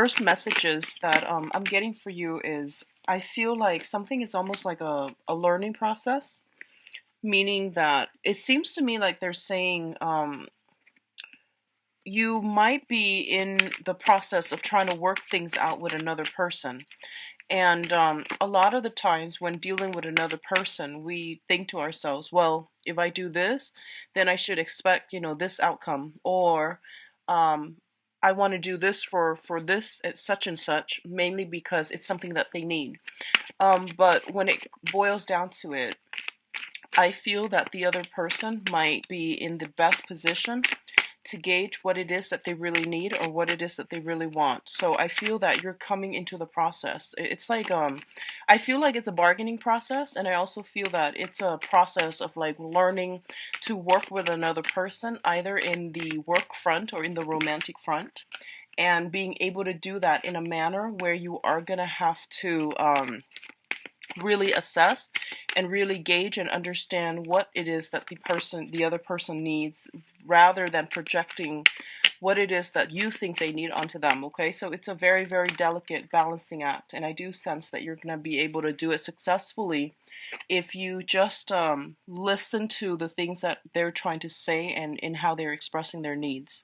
First messages that I'm getting for you is I feel like something is almost like a learning process, meaning that it seems to me like they're saying you might be in the process of trying to work things out with another person. And a lot of the times when dealing with another person, we think to ourselves, well, if I do this, then I should expect, this outcome. Or um, I want to do this for this at such and such, mainly because it's something that they need. But when it boils down to it, I feel that the other person might be in the best position to gauge what it is that they really need or what it is that they really want. So I feel that you're coming into the process. It's like I feel like it's a bargaining process, and I also feel that it's a process of like learning to work with another person either in the work front or in the romantic front, and being able to do that in a manner where you are going to have to really assess and really gauge and understand what it is that the other person needs, rather than projecting what it is that you think they need onto them. Okay, so it's a very, very delicate balancing act, and I do sense that you're going to be able to do it successfully if you just listen to the things that they're trying to say and in how they're expressing their needs.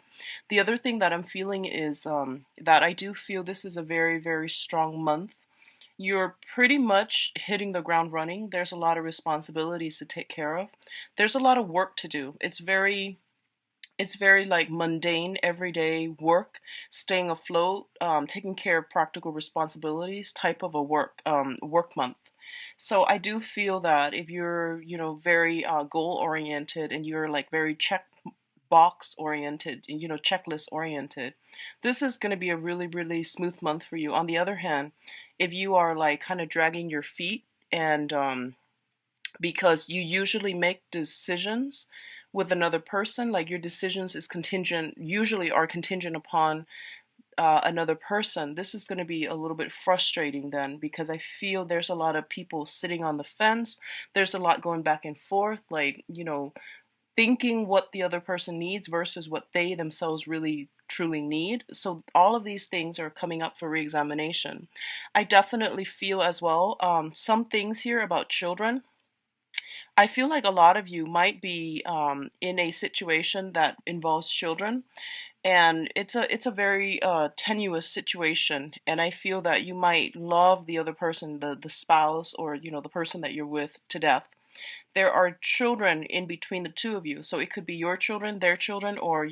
The other thing that I'm feeling is that I do feel this is a very, very strong month. You're pretty much hitting the ground running. There's a lot of responsibilities to take care of. There's a lot of work to do. It's very like mundane, everyday work, staying afloat, taking care of practical responsibilities type of a work month. So I do feel that if you're, very goal oriented, and you're like very check box oriented, and checklist oriented, this is going to be a really, really smooth month for you. On the other hand, if you are like kind of dragging your feet, and because you usually make decisions with another person, like your decisions is contingent, usually are contingent upon another person, this is going to be a little bit frustrating then, because I feel there's a lot of people sitting on the fence. There's a lot going back and forth, like, thinking what the other person needs versus what they themselves really truly need. So all of these things are coming up for reexamination. I definitely feel as well some things here about children. I feel like a lot of you might be in a situation that involves children, and it's a very tenuous situation. And I feel that you might love the other person, the spouse, or the person that you're with, to death. There are children in between the two of you, so it could be your children, their children, or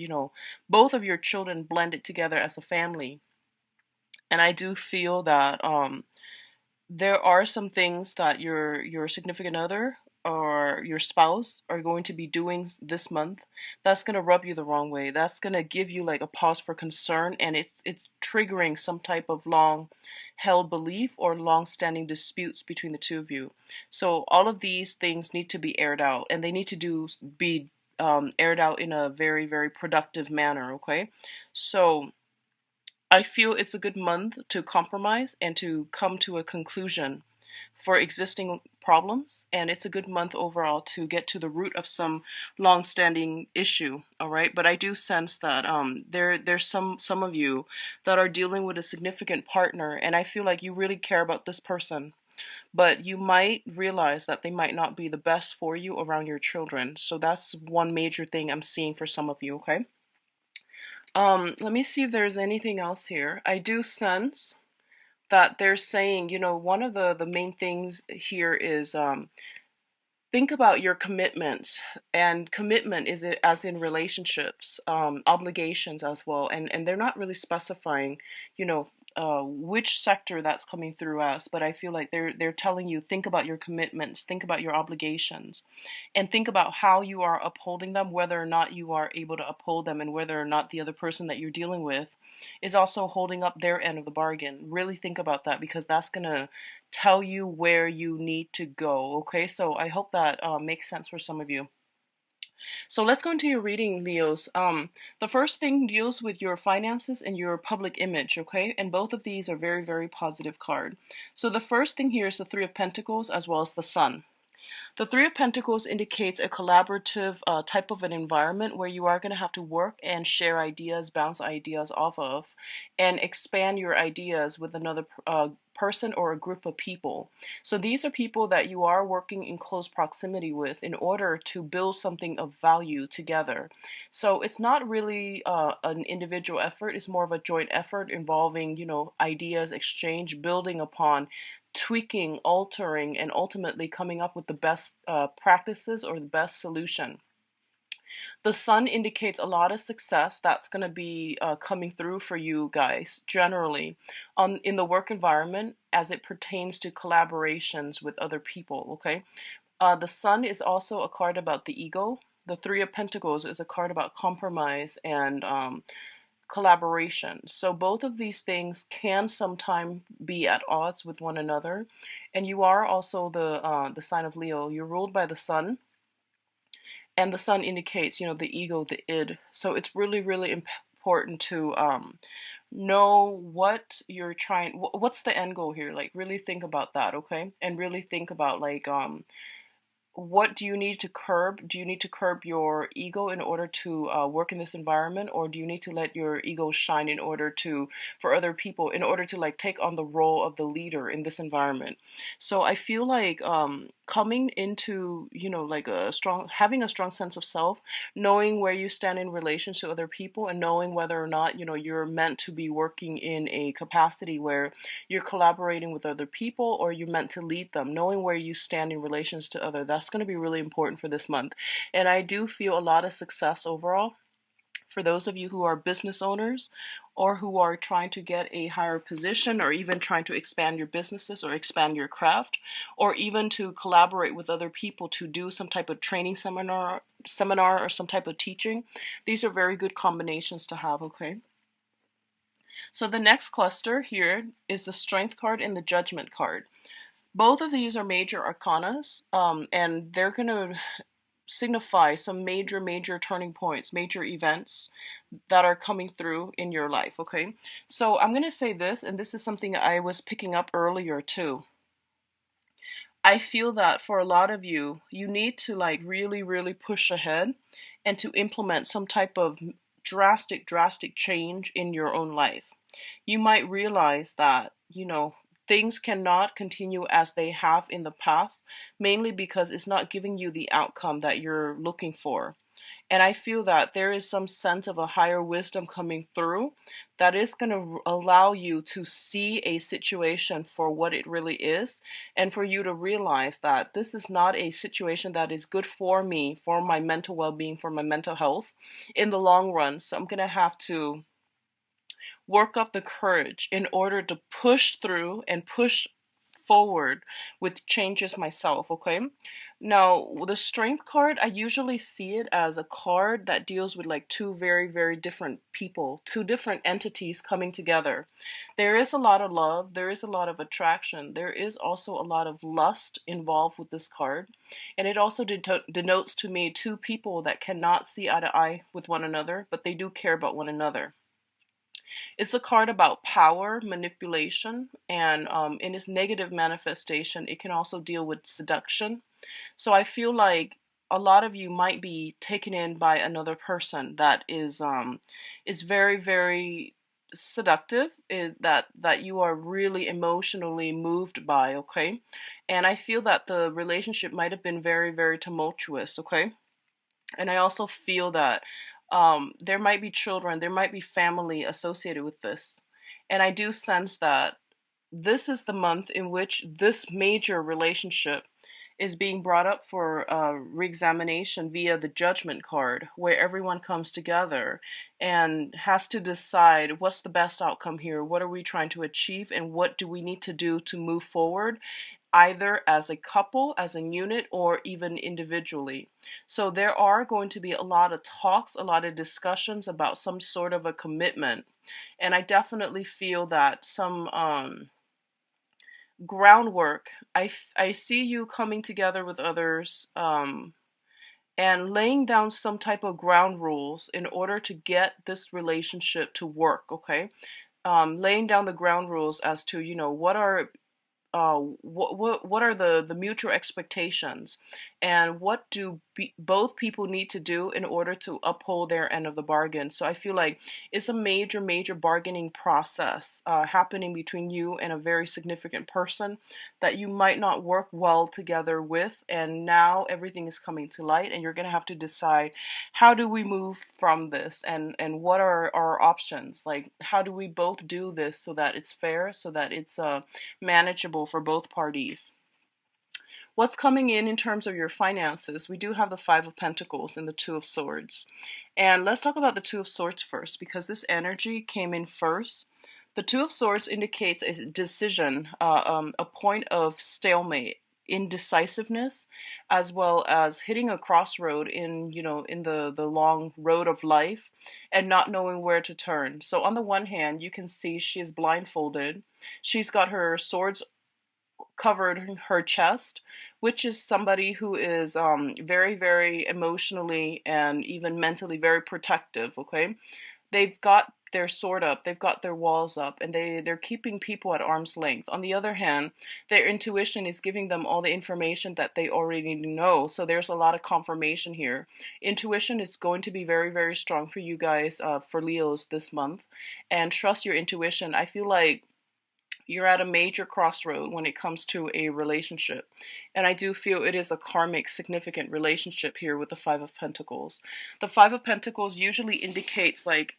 both of your children blended together as a family. And I do feel that there are some things that your significant other or your spouse are going to be doing this month that's going to rub you the wrong way. That's going to give you like a pause for concern, and it's triggering some type of long held belief or long standing disputes between the two of you. So all of these things need to be aired out, and they need to be aired out in a very, very productive manner. Okay, so I feel it's a good month to compromise and to come to a conclusion for existing problems, and it's a good month overall to get to the root of some long-standing issue. All right, but I do sense that there's some of you that are dealing with a significant partner, and I feel like you really care about this person, but you might realize that they might not be the best for you around your children. So that's one major thing I'm seeing for some of you. Okay. Let me see if there's anything else here. I do sense that they're saying, one of the main things here is think about your commitments. And commitment is it as in relationships, obligations as well. And they're not really specifying, which sector that's coming through as, but I feel like they're telling you, think about your commitments, think about your obligations, and think about how you are upholding them, whether or not you are able to uphold them, and whether or not the other person that you're dealing with is also holding up their end of the bargain. Really think about that, because that's going to tell you where you need to go. Okay, so I hope that makes sense for some of you. So let's go into your reading, Leos. The first thing deals with your finances and your public image, okay? And both of these are very, very positive card. So the first thing here is the Three of Pentacles as well as the Sun. The Three of Pentacles indicates a collaborative type of an environment where you are going to have to work and share ideas, bounce ideas off of, and expand your ideas with another person or a group of people. So these are people that you are working in close proximity with in order to build something of value together. So it's not really an individual effort, it's more of a joint effort involving, ideas exchange, building upon, tweaking, altering, and ultimately coming up with the best practices or the best solution. The sun indicates a lot of success that's going to be coming through for you guys generally in the work environment as it pertains to collaborations with other people. Okay, the sun is also a card about the ego. The Three of Pentacles is a card about compromise and collaboration. So both of these things can sometimes be at odds with one another. And you are also the sign of Leo. You're ruled by the sun, and the sun indicates, the ego, the id. So it's really, really important to know what you're trying. What's the end goal here? Like really think about that, okay? And really think about like what do you need to curb? Do you need to curb your ego in order to work in this environment, or do you need to let your ego shine in order to, for other people, in order to like take on the role of the leader in this environment? So I feel like coming into, like having a strong sense of self, knowing where you stand in relation to other people, and knowing whether or not, you're meant to be working in a capacity where you're collaborating with other people or you're meant to lead them, knowing where you stand in relations to others, that's going to be really important for this month. And I do feel a lot of success overall for those of you who are business owners or who are trying to get a higher position, or even trying to expand your businesses or expand your craft, or even to collaborate with other people to do some type of training seminar or some type of teaching. These are very good combinations to have, okay? So the next cluster here is the Strength card and the Judgment card. Both of these are major arcanas, and they're going to signify some major turning points, major events that are coming through in your life, okay? So I'm going to say this, and this is something I was picking up earlier too. I feel that for a lot of you, you need to like really push ahead and to implement some type of drastic change in your own life. You might realize that, things cannot continue as they have in the past, mainly because it's not giving you the outcome that you're looking for. And I feel that there is some sense of a higher wisdom coming through that is going to allow you to see a situation for what it really is, and for you to realize that this is not a situation that is good for me, for my mental well being, for my mental health in the long run. So I'm going to have to work up the courage in order to push through and push forward with changes myself, okay? Now, the Strength card, I usually see it as a card that deals with like two very different people, two different entities coming together. There is a lot of love, there is a lot of attraction, there is also a lot of lust involved with this card. And it also denotes to me two people that cannot see eye to eye with one another, but they do care about one another. It's a card about power, manipulation, and in its negative manifestation, it can also deal with seduction. So I feel like a lot of you might be taken in by another person that is very seductive, that you are really emotionally moved by, okay? And I feel that the relationship might have been very tumultuous, okay? And I also feel that there might be children, there might be family associated with this. And I do sense that this is the month in which this major relationship is being brought up for reexamination via the Judgment card, where everyone comes together and has to decide what's the best outcome here, what are we trying to achieve, and what do we need to do to move forward, either as a couple, as a unit, or even individually. So there are going to be a lot of talks, a lot of discussions about some sort of a commitment. And I definitely feel that some groundwork, I see you coming together with others, and laying down some type of ground rules in order to get this relationship to work, okay? Laying down the ground rules as to, what are what are the mutual expectations, and what do both people need to do in order to uphold their end of the bargain. So I feel like it's a major bargaining process happening between you and a very significant person that you might not work well together with, and now everything is coming to light, and you're going to have to decide, how do we move from this, and what are our options? Like, how do we both do this so that it's fair, so that it's manageable for both parties? What's coming in terms of your finances? We do have the Five of Pentacles and the Two of Swords. And let's talk about the Two of Swords first, because this energy came in first. The Two of Swords indicates a decision, a point of stalemate, indecisiveness, as well as hitting a crossroad in, in the long road of life, and not knowing where to turn. So on the one hand, you can see she is blindfolded. She's got her swords covered her chest, which is somebody who is very emotionally and even mentally very protective. Okay, they've got their sword up, they've got their walls up, and they're keeping people at arm's length. On the other hand, their intuition is giving them all the information that they already know. So there's a lot of confirmation here. Intuition is going to be very strong for you guys, for Leos this month, and trust your intuition. I feel like you're at a major crossroad when it comes to a relationship. And I do feel it is a karmic, significant relationship here with the Five of Pentacles. The Five of Pentacles usually indicates like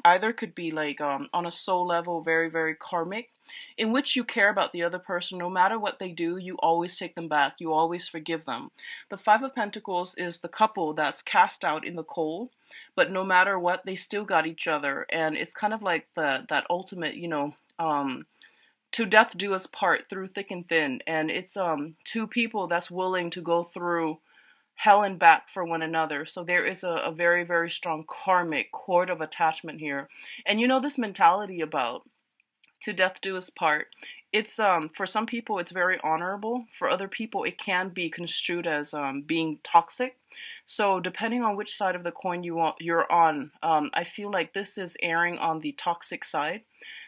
either could be like on a soul level, very karmic, in which you care about the other person. No matter what they do, you always take them back. You always forgive them. The Five of Pentacles is the couple that's cast out in the cold, but no matter what, they still got each other. And it's kind of like that ultimate, to death do us part, through thick and thin. And it's two people that's willing to go through hell and back for one another. So there is a very strong karmic cord of attachment here. And this mentality about to death do us part, it's for some people it's very honorable. For other people it can be construed as being toxic. So depending on which side of the coin you're on, I feel like this is erring on the toxic side.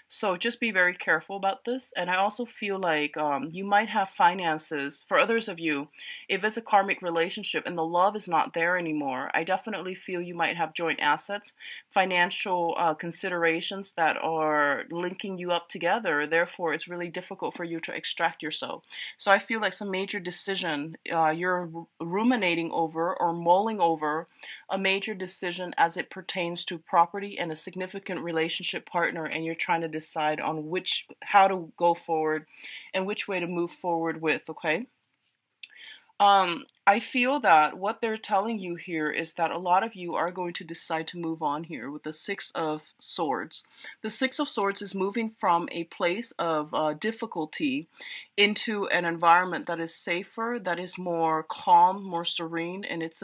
So just be very careful about this. And I also feel like you might have finances. For others of you, if it's a karmic relationship and the love is not there anymore, I definitely feel you might have joint assets, financial considerations that are linking you up together. Therefore, it's really difficult for you to extract yourself. So I feel like some major decision you're ruminating over or mulling over, a major decision as it pertains to property and a significant relationship partner, and you're trying to decide on how to go forward and which way to move forward with. Okay, I feel that what they're telling you here is that a lot of you are going to decide to move on here with the Six of Swords. The Six of Swords is moving from a place of difficulty into an environment that is safer, that is more calm, more serene, and it's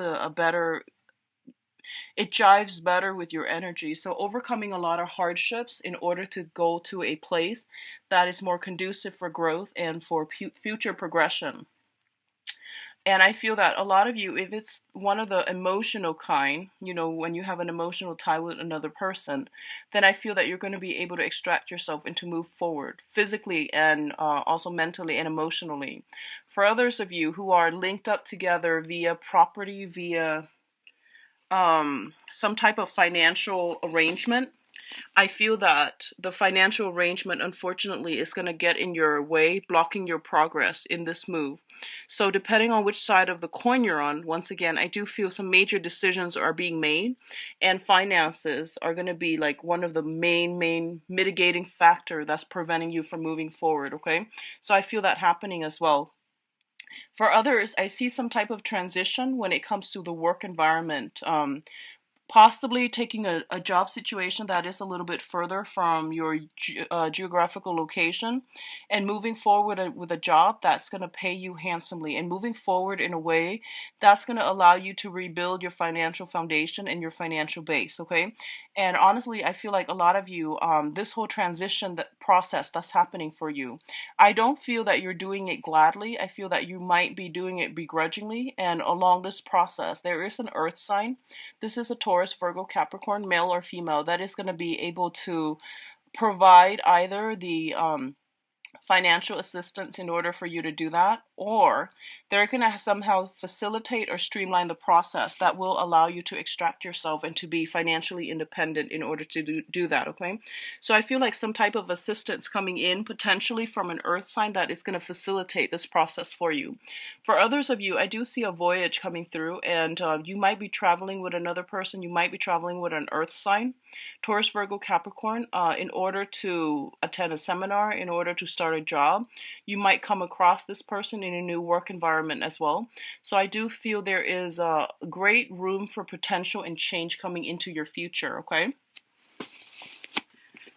it jives better with your energy. So overcoming a lot of hardships in order to go to a place that is more conducive for growth and for future progression. And I feel that a lot of you, if it's one of the emotional kind, when you have an emotional tie with another person, then I feel that you're going to be able to extract yourself and to move forward physically and also mentally and emotionally. For others of you who are linked up together via property, via some type of financial arrangement, I feel that the financial arrangement, unfortunately, is going to get in your way, blocking your progress in this move. So depending on which side of the coin you're on, once again, I do feel some major decisions are being made, and finances are going to be like one of the main mitigating factor that's preventing you from moving forward. Okay, so I feel that happening as well. For others, I see some type of transition when it comes to the work environment. Possibly taking a job situation that is a little bit further from your geographical location, and moving forward with a job that's going to pay you handsomely, and moving forward in a way that's going to allow you to rebuild your financial foundation and your financial base. Okay, and honestly, I feel like a lot of you, this whole transition process that's happening for you, I don't feel that you're doing it gladly. I feel that you might be doing it begrudgingly, and along this process there is an earth sign. This is a Taurus, Virgo, Capricorn, male or female, that is going to be able to provide either the financial assistance in order for you to do that, or they're going to somehow facilitate or streamline the process that will allow you to extract yourself and to be financially independent in order to do that, okay? So I feel like some type of assistance coming in potentially from an earth sign that is going to facilitate this process for you. For others of you, I do see a voyage coming through, and you might be traveling with another person. You might be traveling with an earth sign, Taurus, Virgo, Capricorn, in order to attend a seminar, in order to start a job. You might come across this person in a new work environment as well. So I do feel there is a great room for potential and change coming into your future, okay?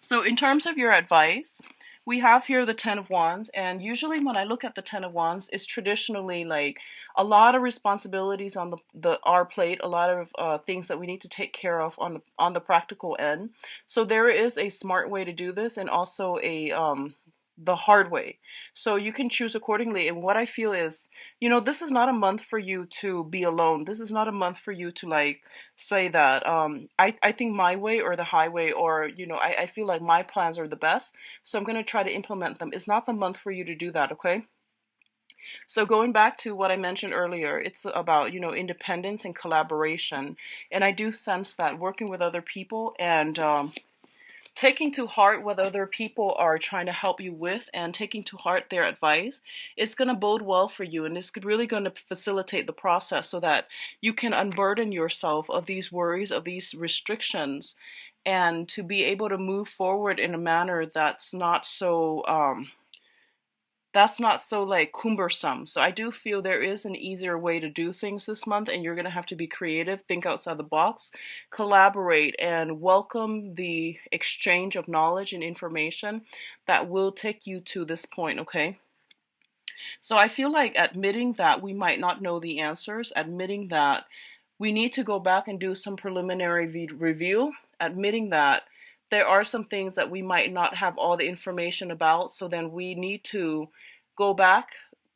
So in terms of your advice, we have here the Ten of Wands, and usually when I look at the Ten of Wands, it's traditionally like a lot of responsibilities on our plate, a lot of things that we need to take care of on the practical end. So there is a smart way to do this, and also a the hard way. So you can choose accordingly. And what I feel is, this is not a month for you to be alone. This is not a month for you to like say that I think my way or the highway, or I feel like my plans are the best, so I'm going to try to implement them. It's not the month for you to do that, okay? So going back to what I mentioned earlier, it's about independence and collaboration, and I do sense that working with other people and taking to heart what other people are trying to help you with, and taking to heart their advice, it's going to bode well for you, and it's really going to facilitate the process so that you can unburden yourself of these worries, of these restrictions, and to be able to move forward in a manner that's not so like cumbersome. So I do feel there is an easier way to do things this month, and you're going to have to be creative, think outside the box, collaborate, and welcome the exchange of knowledge and information that will take you to this point, okay? So I feel like admitting that we might not know the answers, admitting that we need to go back and do some preliminary review, admitting that there are some things that we might not have all the information about, so then we need to go back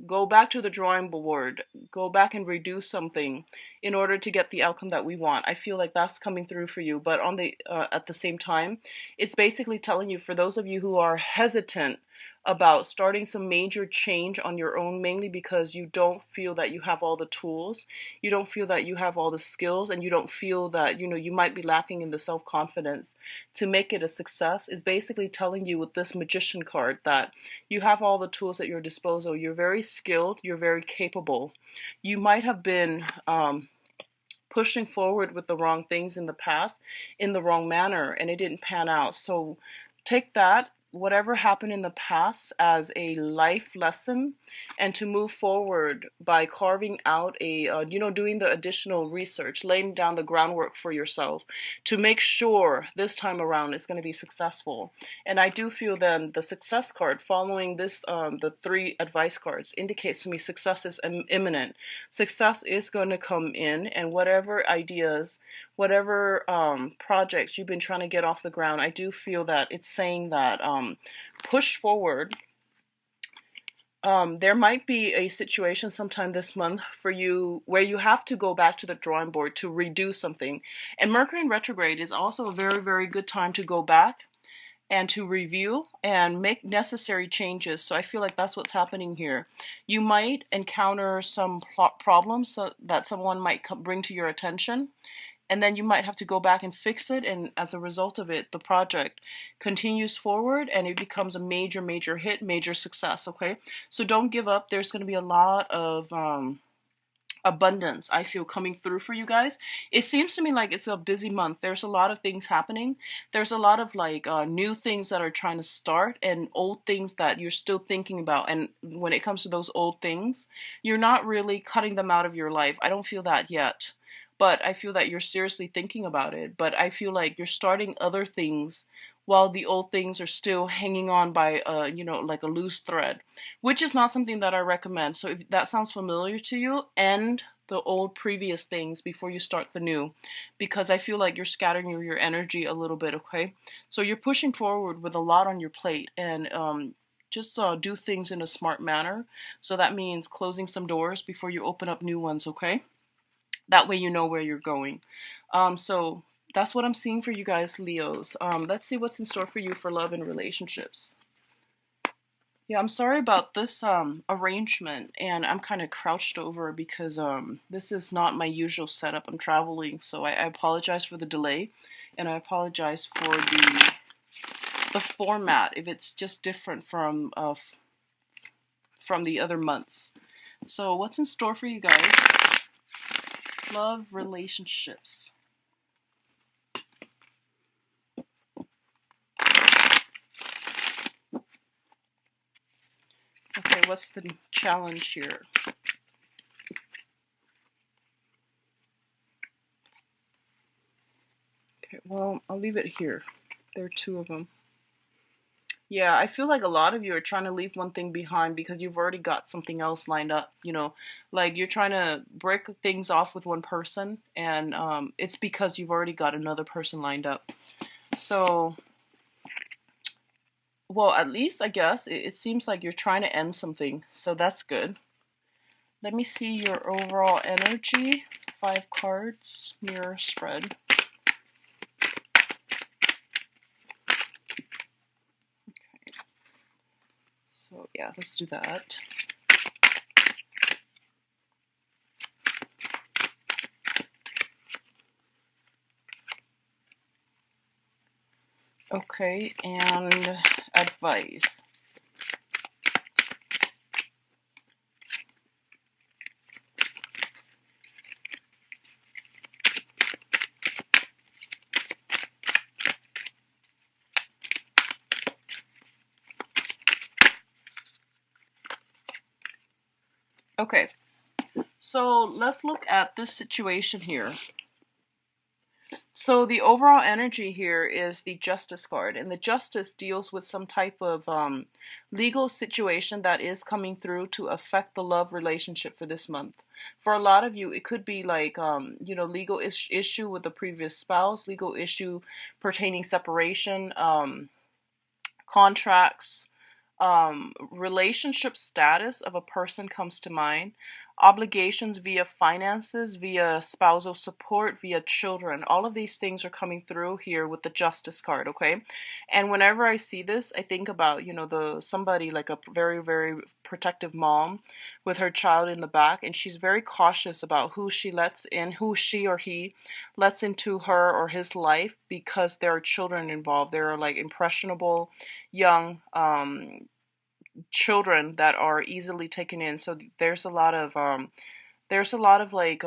go back to the drawing board, go back and redo something in order to get the outcome that we want. I feel like that's coming through for you, but on the at the same time, it's basically telling you, for those of you who are hesitant about starting some major change on your own, mainly because you don't feel that you have all the tools, you don't feel that you have all the skills, and you don't feel that you might be lacking in the self-confidence to make it a success, is basically telling you with this magician card that you have all the tools at your disposal. You're very skilled, you're very capable. You might have been pushing forward with the wrong things in the past in the wrong manner, and it didn't pan out. So take that, whatever happened in the past, as a life lesson, and to move forward by carving out a doing the additional research, laying down the groundwork for yourself to make sure this time around it's going to be successful. And I do feel then the success card following this, the three advice cards, indicates to me success is imminent. Success is going to come in, and whatever ideas, whatever projects you've been trying to get off the ground, I do feel that it's saying that push forward. There might be a situation sometime this month for you where you have to go back to the drawing board to redo something. And Mercury in retrograde is also a very, very good time to go back and to review and make necessary changes. So I feel like that's what's happening here. You might encounter some problems that someone might bring to your attention, and then you might have to go back and fix it, and as a result of it, the project continues forward and it becomes a major, major hit, major success, okay? So don't give up. There's going to be a lot of abundance, I feel, coming through for you guys. It seems to me like it's a busy month. There's a lot of things happening. There's a lot of like new things that are trying to start, and old things that you're still thinking about. And when it comes to those old things, you're not really cutting them out of your life. I don't feel that yet, but I feel that you're seriously thinking about it. But I feel like you're starting other things while the old things are still hanging on by like a loose thread, which is not something that I recommend. So if that sounds familiar to you, end the old previous things before you start the new, because I feel like you're scattering your energy a little bit, okay? So you're pushing forward with a lot on your plate, and just do things in a smart manner. So that means closing some doors before you open up new ones, okay? That way you know where you're going. So that's what I'm seeing for you guys, Leos. Let's see what's in store for you for love and relationships. Yeah, I'm sorry about this arrangement, and I'm kind of crouched over because this is not my usual setup. I'm traveling, so I apologize for the delay, and I apologize for the format if it's just different from the other months. So what's in store for you guys? Love, relationships. Okay, what's the challenge here? Okay, well, I'll leave it here. There are two of them. Yeah, I feel like a lot of you are trying to leave one thing behind because you've already got something else lined up, like you're trying to break things off with one person, and it's because you've already got another person lined up. So, well, at least I guess it seems like you're trying to end something, so that's good. Let me see your overall energy. 5 cards, mirror spread. So yeah, let's do that. Okay, and advice. Okay, so let's look at this situation here. So the overall energy here is the Justice card, and the Justice deals with some type of legal situation that is coming through to affect the love relationship for this month. For a lot of you, it could be like legal issue with the previous spouse, legal issue pertaining separation, contracts, relationship status of a person comes to mind, obligations via finances, via spousal support, via children. All of these things are coming through here with the Justice card, okay? And whenever I see this, I think about, the somebody like a very, very protective mom with her child in the back, and she's very cautious about who she lets in, who she or he lets into her or his life, because there are children involved. There are like impressionable young children that are easily taken in. So there's a lot of like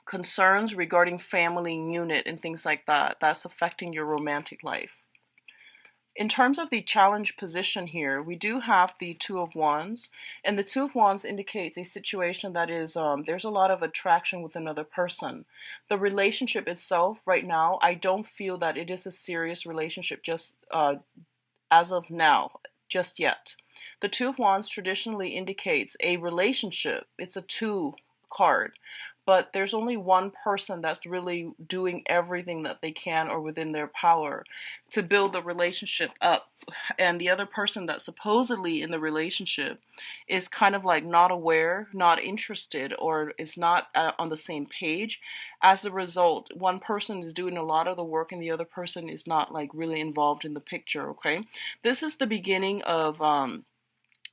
concerns regarding family unit and things like that that's affecting your romantic life. In terms of the challenge position here, we do have the Two of Wands, and the Two of Wands indicates a situation that is there's a lot of attraction with another person. The relationship itself right now, I don't feel that it is a serious relationship just as of now, just yet. The Two of Wands traditionally indicates a relationship. It's a two card, but there's only one person that's really doing everything that they can or within their power to build the relationship up. And the other person that's supposedly in the relationship is kind of like not aware, not interested, or is not on the same page. As a result, one person is doing a lot of the work and the other person is not like really involved in the picture, okay? This is the beginning of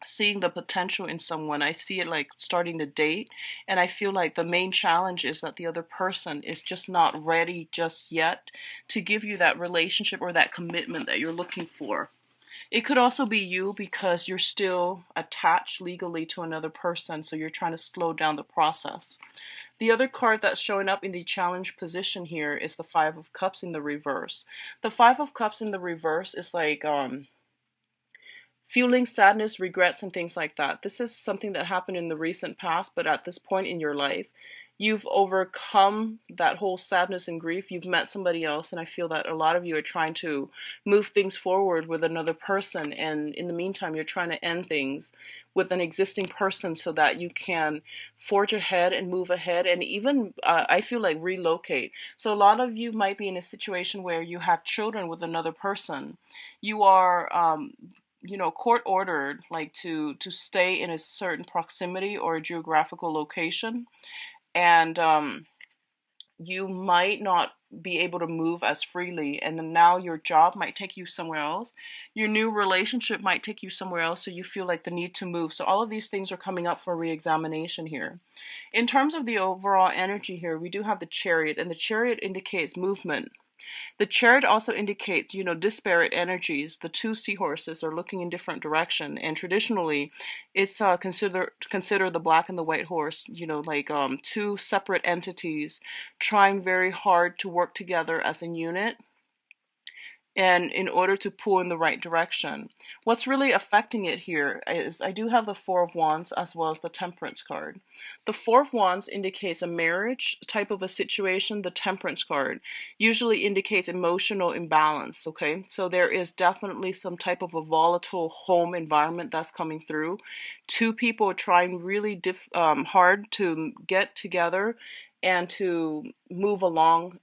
seeing the potential in someone. I see it like starting to date, and I feel like the main challenge is that the other person is just not ready just yet to give you that relationship or that commitment that you're looking for. It could also be you because you're still attached legally to another person, so you're trying to slow down the process. The other card that's showing up in the challenge position here is the Five of Cups in the reverse. The Five of Cups in the reverse is like feeling sadness, regrets, and things like that. This is something that happened in the recent past, but at this point in your life, you've overcome that whole sadness and grief. You've met somebody else, and I feel that a lot of you are trying to move things forward with another person, and in the meantime, you're trying to end things with an existing person so that you can forge ahead and move ahead, and even I feel like relocate. So a lot of you might be in a situation where you have children with another person. You are court ordered like to stay in a certain proximity or a geographical location, and you might not be able to move as freely, and then now your job might take you somewhere else, your new relationship might take you somewhere else, so you feel like the need to move. So all of these things are coming up for re-examination here. In terms of the overall energy here, we do have the Chariot, and the Chariot indicates movement. The chart also indicates, disparate energies. The two seahorses are looking in different direction, and traditionally, it's consider the black and the white horse, like two separate entities trying very hard to work together as a unit and in order to pull in the right direction. What's really affecting it here is I do have the Four of Wands as well as the Temperance card. The Four of Wands indicates a marriage type of a situation. The Temperance card usually indicates emotional imbalance, okay? So there is definitely some type of a volatile home environment that's coming through. Two people are trying really hard to get together and to move along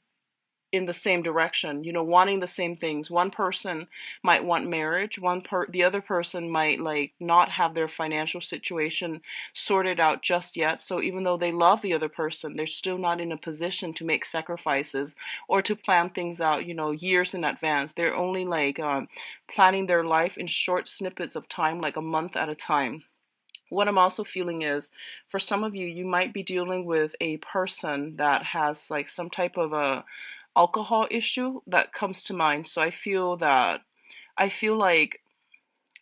in the same direction, wanting the same things. One person might want marriage, the other person might like not have their financial situation sorted out just yet. So even though they love the other person, they're still not in a position to make sacrifices or to plan things out, years in advance. They're only like planning their life in short snippets of time, like a month at a time. What I'm also feeling is for some of you, you might be dealing with a person that has like some type of a alcohol issue that comes to mind. So I feel like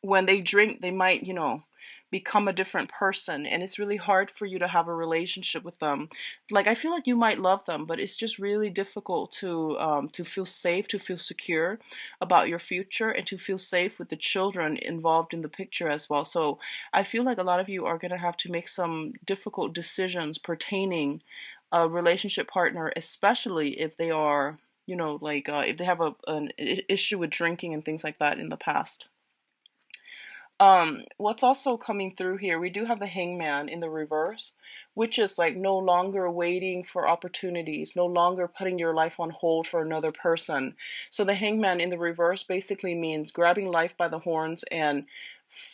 when they drink, they might, become a different person, and it's really hard for you to have a relationship with them. Like I feel like you might love them, but it's just really difficult to feel safe, to feel secure about your future, and to feel safe with the children involved in the picture as well. So I feel like a lot of you are going to have to make some difficult decisions pertaining a relationship partner, especially if they are, like if they have an issue with drinking and things like that in the past. What's also coming through here, we do have the Hangman in the reverse, which is like no longer waiting for opportunities, no longer putting your life on hold for another person. So the Hangman in the reverse basically means grabbing life by the horns and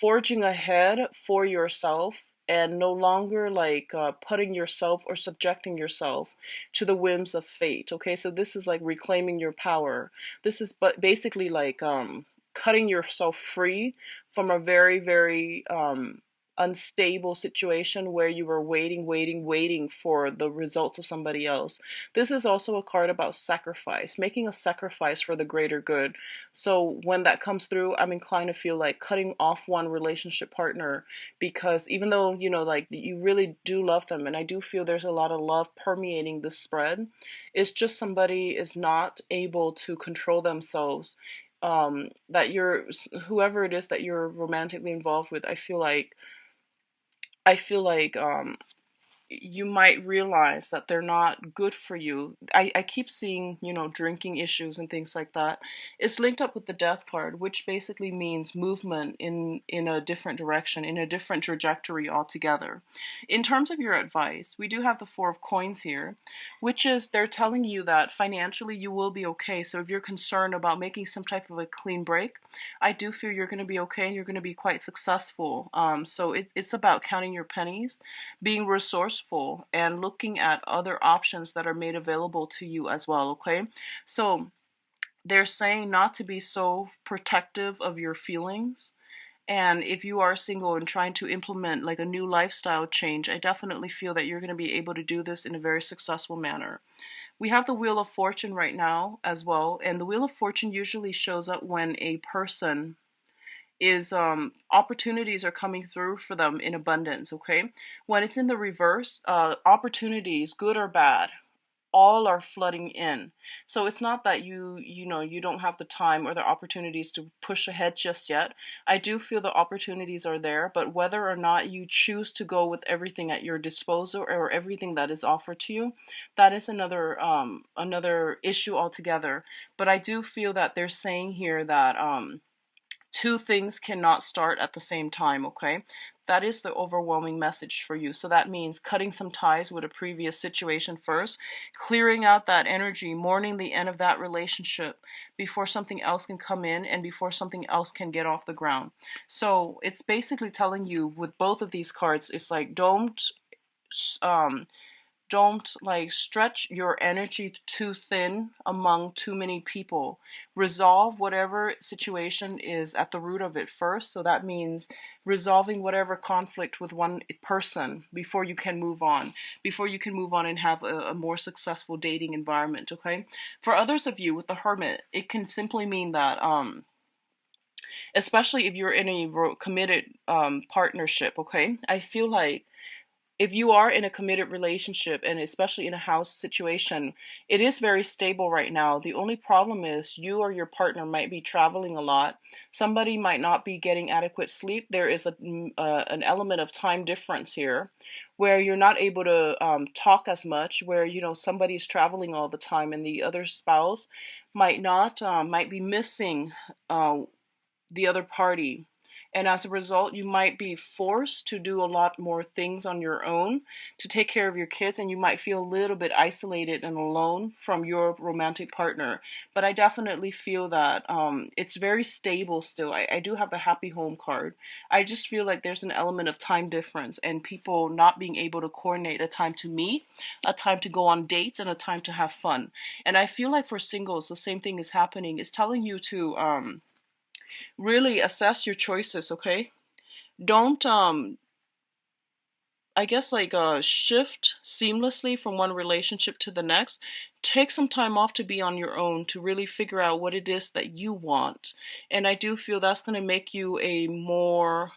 forging ahead for yourself, and no longer like putting yourself or subjecting yourself to the whims of fate. Okay, so this is like reclaiming your power. This is but basically like cutting yourself free from a very, very unstable situation where you were waiting for the results of somebody else. This is also a card about sacrifice, making a sacrifice for the greater good. So when that comes through, I'm inclined to feel like cutting off one relationship partner, because even though, like you really do love them, and I do feel there's a lot of love permeating this spread, it's just somebody is not able to control themselves, that you're whoever it is that you're romantically involved with. I feel like you might realize that they're not good for you. I keep seeing, drinking issues and things like that. It's linked up with the death card, which basically means movement in a different direction, in a different trajectory altogether. In terms of your advice, we do have the Four of Coins here, which is they're telling you that financially you will be okay. So if you're concerned about making some type of a clean break, I do feel you're going to be okay and you're going to be quite successful. So it's about counting your pennies, being resourceful, and looking at other options that are made available to you as well, okay? So they're saying not to be so protective of your feelings. And if you are single and trying to implement like a new lifestyle change, I definitely feel that you're going to be able to do this in a very successful manner. We have the Wheel of Fortune right now as well, and the Wheel of Fortune usually shows up when a person is opportunities are coming through for them in abundance. Okay, when it's in the reverse, opportunities, good or bad, all are flooding in. So it's not that you don't have the time or the opportunities to push ahead just yet. I do feel the opportunities are there, but whether or not you choose to go with everything at your disposal or everything that is offered to you, that is another issue altogether. But I do feel that they're saying here that two things cannot start at the same time, okay? That is the overwhelming message for you. So that means cutting some ties with a previous situation first, clearing out that energy, mourning the end of that relationship before something else can come in and before something else can get off the ground. So it's basically telling you with both of these cards, it's like don't um Don't like stretch your energy too thin among too many people. Resolve whatever situation is at the root of it first. So that means resolving whatever conflict with one person before you can move on, before you can move on and have a more successful dating environment. Okay. For others of you with the hermit, it can simply mean that, especially if you're in a committed partnership, okay, I feel like if you are in a committed relationship and especially in a house situation, it is very stable right now. The only problem is you or your partner might be traveling a lot. Somebody might not be getting adequate sleep. There is an element of time difference here where you're not able to talk as much, where, somebody's traveling all the time and the other spouse might not, might be missing uh, the other party. And as a result, you might be forced to do a lot more things on your own to take care of your kids, and you might feel a little bit isolated and alone from your romantic partner. But I definitely feel that it's very stable still. I do have the happy home card. I just feel like there's an element of time difference and people not being able to coordinate a time to meet, a time to go on dates, and a time to have fun. And I feel like for singles, the same thing is happening. It's telling you to really assess your choices, okay? Don't I guess like shift seamlessly from one relationship to the next. Take some time off to be on your own to really figure out what it is that you want. And I do feel that's going to make you a more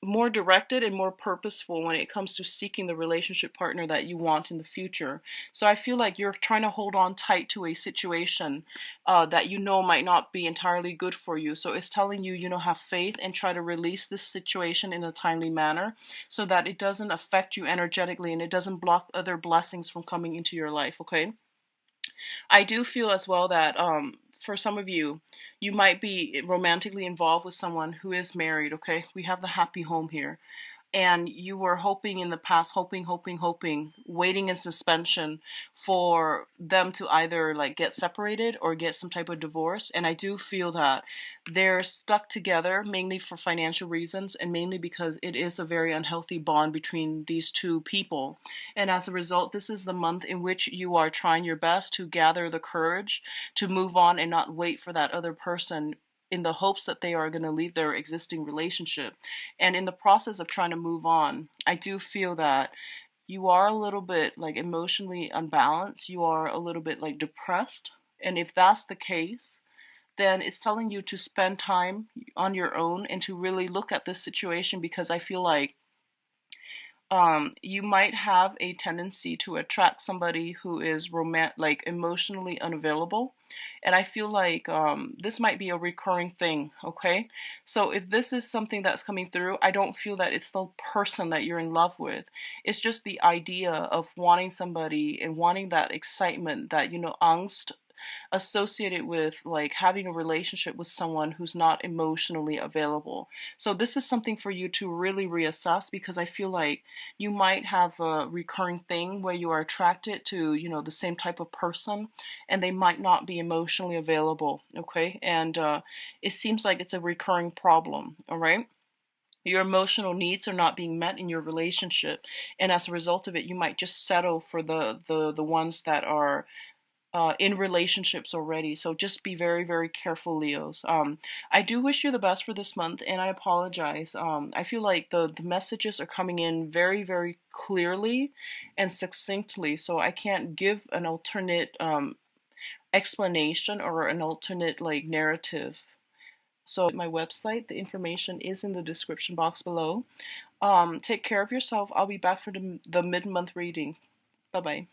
more directed and more purposeful when it comes to seeking the relationship partner that you want in the future. So I feel like you're trying to hold on tight to a situation that you know might not be entirely good for you. So it's telling you, have faith and try to release this situation in a timely manner so that it doesn't affect you energetically and it doesn't block other blessings from coming into your life, okay? I do feel as well that for some of you, you might be romantically involved with someone who is married, okay? We have the happy home here, and you were hoping in the past, hoping, waiting in suspension for them to either like get separated or get some type of divorce. And I do feel that they're stuck together mainly for financial reasons and mainly because it is a very unhealthy bond between these two people. And as a result, this is the month in which you are trying your best to gather the courage to move on and not wait for that other person in the hopes that they are going to leave their existing relationship. And in the process of trying to move on, I do feel that you are a little bit like emotionally unbalanced. You are a little bit like depressed. And if that's the case, then it's telling you to spend time on your own and to really look at this situation because I feel like you might have a tendency to attract somebody who is like emotionally unavailable. And I feel like this might be a recurring thing, okay? So if this is something that's coming through, I don't feel that it's the person that you're in love with. It's just the idea of wanting somebody and wanting that excitement, that, angst associated with like having a relationship with someone who's not emotionally available. So this is something for you to really reassess because I feel like you might have a recurring thing where you are attracted to, the same type of person and they might not be emotionally available, okay? And it seems like it's a recurring problem, all right? Your emotional needs are not being met in your relationship, and as a result of it, you might just settle for the ones that are in relationships already. So just be very, very careful, Leos. I do wish you the best for this month, and I apologize. I feel like the messages are coming in very, very clearly and succinctly, so I can't give an alternate explanation or an alternate like narrative. So my website, the information is in the description box below. Take care of yourself. I'll be back for the mid-month reading. Bye bye.